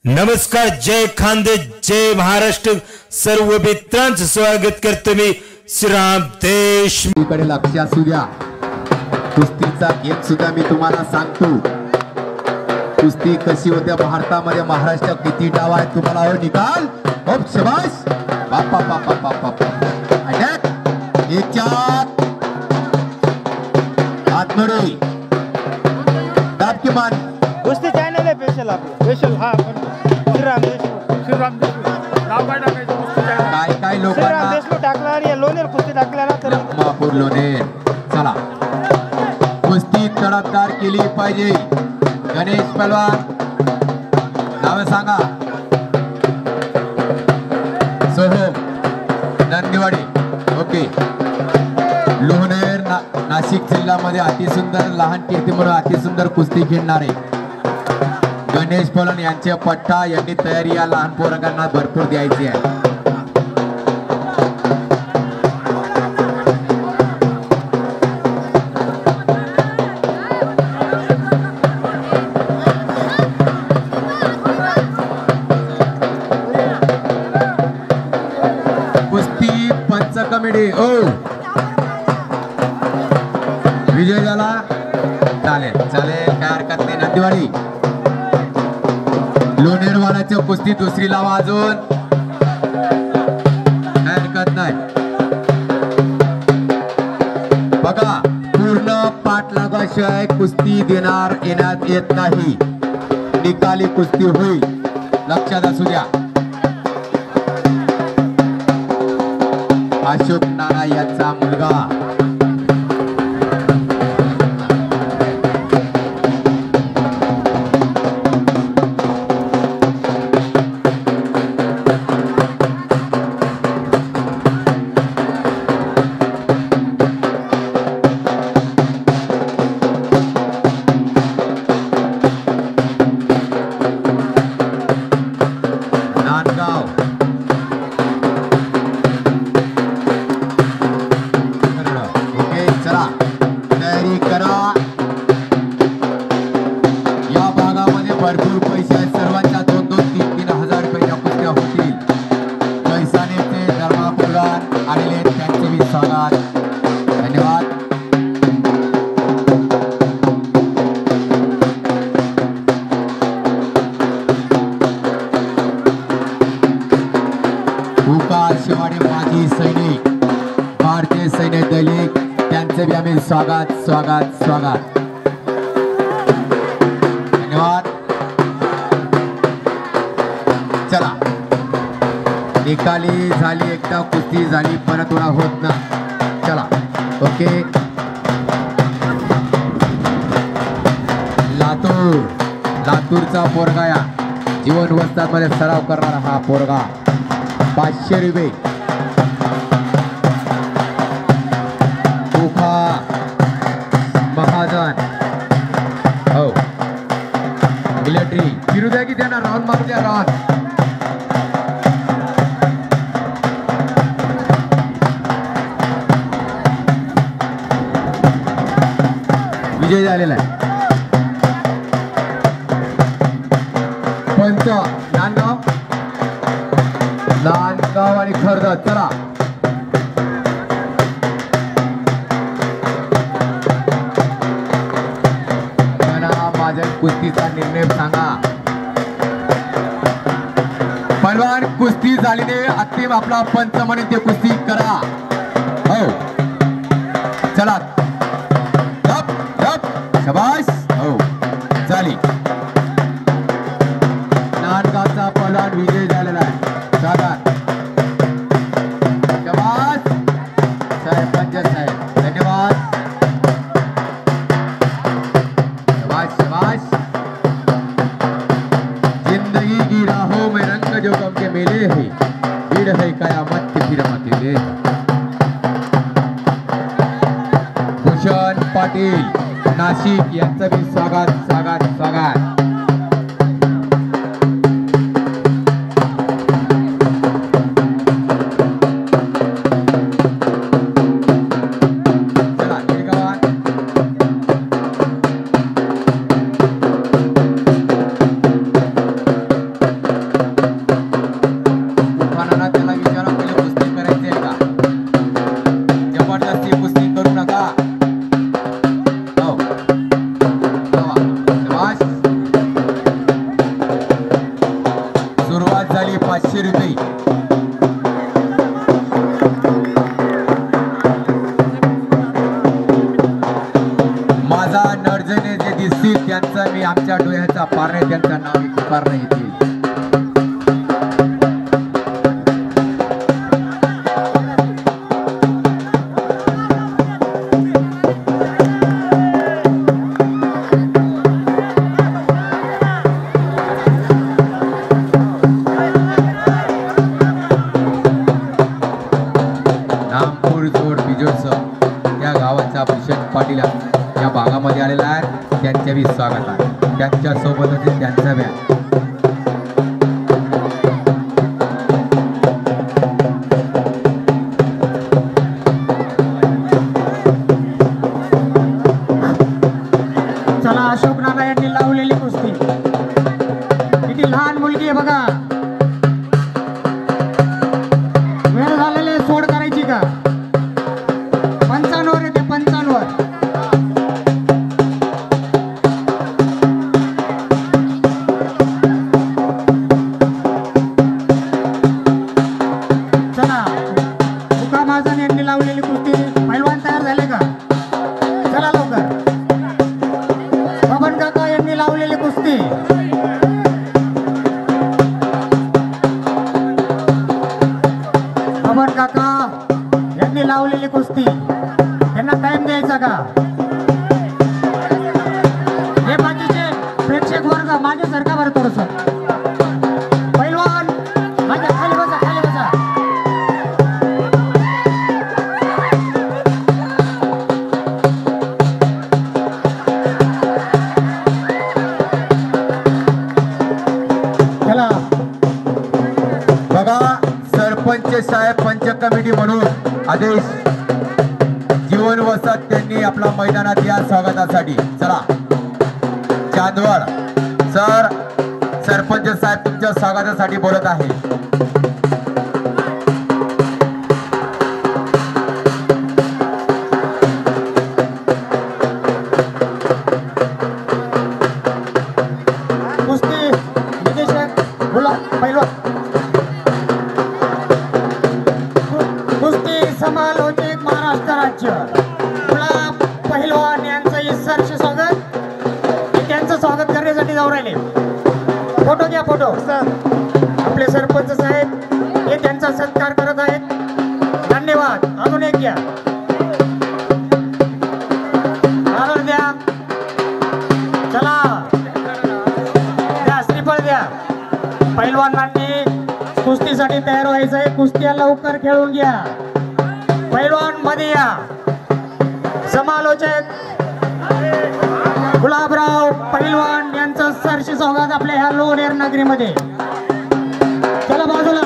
नमस्कार, जय खानदेश, जय महाराष्ट्र. सर्व मित्रांचं स्वागत करतो मी श्रीराम देशमुख. कडे लक्ष असू द्या. कुस्तीचा एक सुद्धा मी तुम्हाला सांगतो. कुस्ती कशी होते भारतामध्ये, महाराष्ट्र किती डाव आहे तुम्हाला हो निकाल. खूप शाबास. बापा बापा बापा अटॅक एकच्यात आतमध्ये दाब किमान कुस्ती चॅनल आहे स्पेशल आपलं स्पेशल. हा श्रीराम देशमुख नाव काय टाकायचं कुस्ती चॅनल. काय श्रीराम लोकांना देशमुख टाकला आणि लोणेर कुस्ती टाकला ना तर लखमापूर लोणेर. चला कुस्ती तडफदार केली पाहिजे. गणेश पहलवान नाव सांगा. सोहम नंदीवाडी. ओके. लोणेर नाशिक जिल्ह्यामध्ये अतिसुंदर लहान कीर्ती म्हणून अतिसुंदर कुस्ती खेळणारे गणेश पहलवान यांचे पट्टा यांनी तयारी या लहान पोरांना भरपूर द्यायची आहे. कुस्ती पंच कमिटी ओ विजय झाला. चालेल चालेल, काय हरकत नाही. नंदीवाडी लोणेरवाड्याच्या कुस्ती दुसरी लावा अजून, काय हरकत नाही. बघा, पूर्ण पाठलागाशिवाय कुस्ती देणार येण्यात येत नाही. निकाली कुस्ती होईल, लक्षात असू द्या. अशोक नाना यांचा मुलगा भरपूर पैसे आहेत. सर्वांच्या 2-2, 3-3 हजार रुपयाच्या कुस्त्या होतील. पैसानेचे धर्मापुराण आलेले त्यांचे मी स्वागत. धन्यवाद. उकार शिवाडे माजी सैनिक, भारतीय सैन्य दैनिक, त्यांचे बी आम्ही स्वागत स्वागत स्वागत. धन्यवाद. चला, निकाली झाली, एकदा कुस्ती झाली, परत थोडा होत ना. चला ओके. लातूरचा पोरगा या जीवन वस्तांमध्ये सराव करणारा हा पोरगा 500 रुपये. तुफा महाजन हो मिलिटरी फिरू द्या की त्यांना राऊंड मारू द्या. राऊंड विजय झालेला आहे. पंच नांदगाव आणि खर्द. चला माझ्या कुस्तीचा निर्णय सांगा. पहलवान कुस्ती झालीने अंतिम आपला पंच म्हणून ते कुस्ती करा. हो चला शाबास. हो झाली. नाटकाचा पहलवान विजय झालेला आहे. स्वागत. शाबास साहेब, पंच साहेब, धन्यवाद. शाबाश शाबाश. जिंदगी की राहों में रंग जो गम के मेले है, भीड़ है कयामत के फिर अकेले. भूषण पाटील नाशिक यांचं बी स्वागत स्वागत स्वागत. 500 रुपये. माझा नर्जने जे दिसतील त्यांचं मी आमच्या डोळ्याचा पारणे त्यांचं नाव पुकारणे येतील. त्या गावाचा भूषण पाटील या भागामध्ये आलेला आहे. त्यांच्या बी स्वागत आहे. त्यांच्या सोबतच त्यांचा बॅ चला अशोक नाना यांनी लावलेली कुस्ती. किती लहान मुलगी आहे बघा. वेळ झालेले सोड करायची का? 55 येते 55. चला तुका महाजन यांनी लावलेली कुस्ती. पैलवान तयार झाले का? चला लवकर. बबन काका यांनी लावलेली कुस्ती. बबन काका यांनी लावलेली कुस्ती. त्यांना टाइम द्यायचा का? हे बाकीचे प्रेक्षक वर्ग मागे सरका बरं थोडस. पैलवान मागे खाली बसा, खाली बसा. चला बघा सरपंच साहेब पंच कमिटी म्हणून आदेश जीवन वसात त्यांनी आपला मैदानात या स्वागतासाठी. चला चांदवड सर सरपंच साहेब तुमच्या स्वागतासाठी बोलत आहे. कुस्ती निदेशक बोला. पैलवान कुस्ती समालोचक महाराष्ट्र राज्य गुलाब पहिलवान यांचं सरसे स्वागत. त्यांचं स्वागत करण्यासाठी जाऊ राहिले. फोटो घ्या, फोटो. आपले सरपंच साहेब हे त्यांचा सत्कार करत आहेत. धन्यवाद. अजून एक घ्या. आदर द्या. चला द्या, श्रीफळ द्या. पैलवानांनी कुस्तीसाठी तयार व्हायचंय. कुस्त्या लवकर खेळून घ्या. पैलवान मध्ये या. समालोचक गुलाबराव पैलवान यांचं सरशी स्वागत आपल्या ह्या लोणेर नगरीमध्ये. चला बाजूला.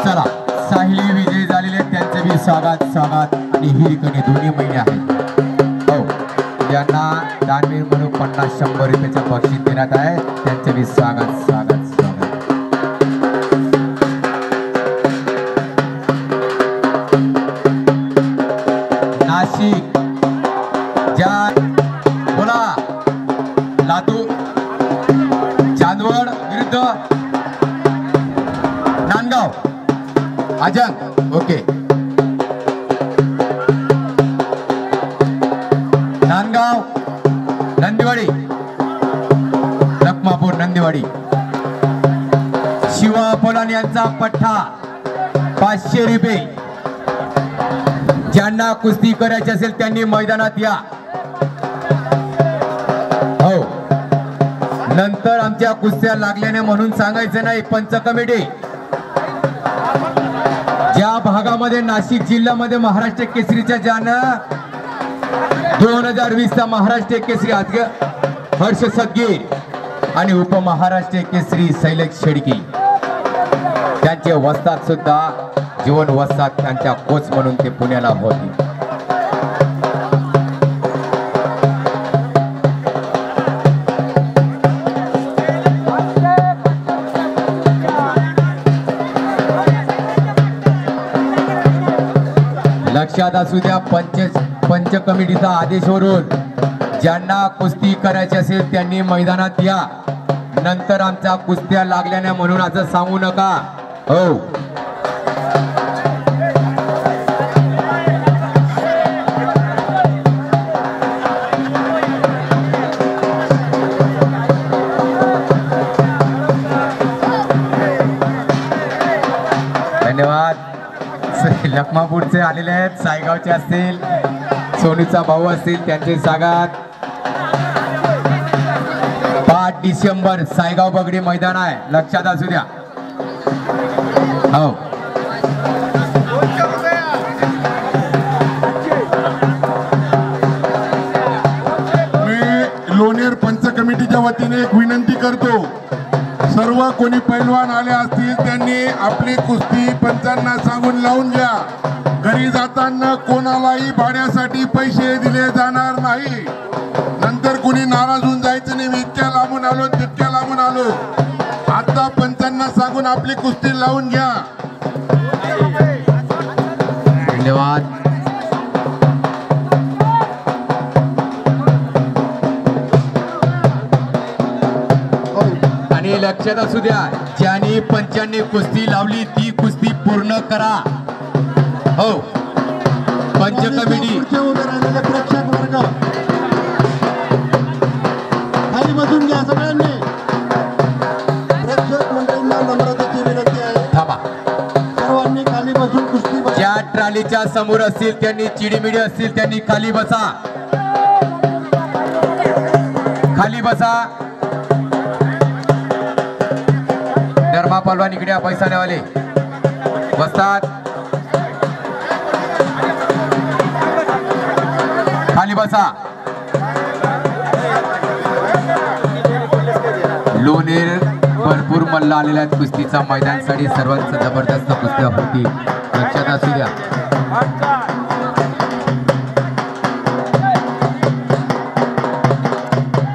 चला साहिली विजय झालेले त्यांचे बी स्वागत स्वागत. आणि हिरकणी दोन्ही महिने आहेत. हो ज्यांना दानवीर म्हणून 50-100 रुपयाचं बक्षीस देण्यात आहे त्यांचे बी स्वागत स्वागत स्वागत. नाशिक ज्या बोला लातूर चांदवड विरुद्ध नांदगाव अजंग. ओके नांदगाव नंदीवाडी लखमापूर नंदीवाडी. शिवा पोलान यांचा पठ्ठा 500 रुपये. ज्यांना कुस्ती करायची असेल त्यांनी मैदानात या. हो नंतर आमच्या कुस्त्या लागल्याने म्हणून सांगायचं नाही. पंच कमिटी ज्या भागामध्ये नाशिक जिल्ह्यामध्ये महाराष्ट्र केसरीच्या ज्यानं 2020 चा महाराष्ट्र केसरी हर्ष सदगीर आणि उपमहाराष्ट्र केसरी शैलेश शेडकी त्यांचे वस्ताद सुद्धा जीवन वस्ताद त्यांच्या कोच म्हणून ते पुण्याला होते. लक्षात असू द्या, पंच कमिटीचा आदेशवरून ज्यांना कुस्ती करायची असेल त्यांनी मैदानात या. नंतर आमच्या कुस्त्या लागल्याने म्हणून असं सांगू नका. हो, धन्यवाद. लखमापूरचे आलेले आहेत, सायगावचे असतील, सोनूचा भाऊ असतील, त्यांचे स्वागत. 5 डिसेंबर सायगाव बगडी मैदान आहे, लक्षात असू द्या. हो, मी लोणेर पंच कमिटीच्या वतीने एक विनंती करतो. सर्व कोणी पैलवान आले असतील त्यांनी आपली कुस्ती पंचांना सांगून लावून घ्या. घरी जाताना कोणालाही भाड्यासाठी पैसे दिले जाणार नाही. नंतर कोणी नाराज होऊन जायचं नाही, मी इतक्या लांबून आलो तितक्या लांबून आलो. आता पंचांना सांगून आपली कुस्ती लावून घ्या. धन्यवाद. आणि लक्षात असू द्या, ज्यांनी पंचांनी कुस्ती लावली ती कुस्ती पूर्ण करा. हो, पंच कमिटी उभे राहिलेले प्रेक्षक वर्ग खाली बसून घ्या. सगळ्यांनी प्रेक्षक मंडळींना नम्रतेची विनंती आहे, थांबा. सर्वांनी खाली बसून कुस्ती बघा. ज्या ट्रॉलीच्या समोर असतील त्यांनी, चिडीमिडी असतील त्यांनी खाली बसा, खाली बसा. धर्मा पलवान इकडे पैसानेवाले बसतात, खाली बसा. लोणेर भरपूर मल्ल आलेल्या आहेत कुस्तीचा मैदानासाठी. सर्वांचं जबरदस्त कुस्त्या होती, लक्षात असू द्या.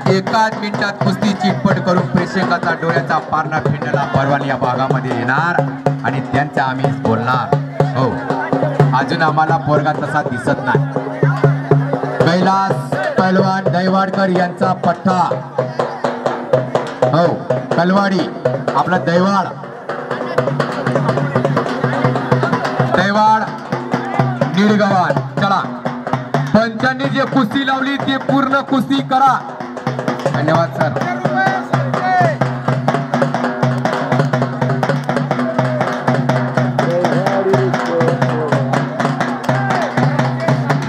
एकाच मिनिटात कुस्ती चिटपट करून प्रेक्षकाचा डोळ्याचा पारणा फिरण्याला परवान या भागामध्ये येणार आणि त्यांच्या आम्ही बोलणार. हो, अजून आम्हाला पोरगा तसा दिसत नाही. कैलास पैलवान दैवाडकर यांचा पठ्ठा. हो, कलवाडी आपला दैवाड निडगवान. चला, पंचांनी जे कुस्ती लावली ते पूर्ण कुस्ती करा. धन्यवाद सर.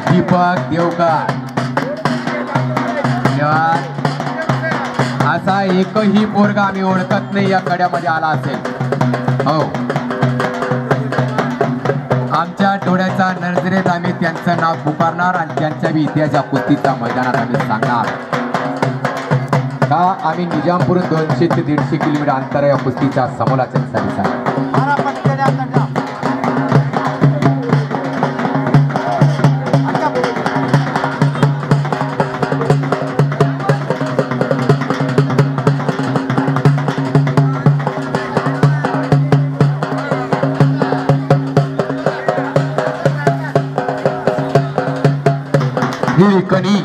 दीपक देवकर, धन्यवाद. असा एकही पोरगा आम्ही ओळखत नाही या कड्यामध्ये आला असेल. हो, आमच्या डोळ्याच्या नजरेत आम्ही त्यांचं नाव पुकारणार आणि त्यांच्या बी इतिहासाच्या कुस्तीच्या मैदानात आम्ही सांगणार. का आम्ही निजामपूर 200 ते 150 किलोमीटर अंतर या कुस्तीच्या समोलाचनसाठी सांगतो. कणी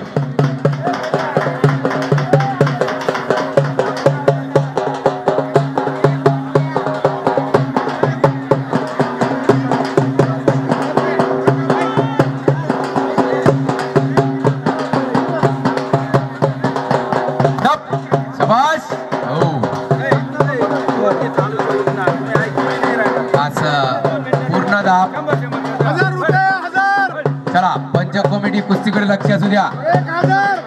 शाबाश. हो, असं पूर्ण दाब. 1000 रुपये, 1000. चला, पंच कमिटी कुस्तीकडे लक्ष असू द्या. 1000.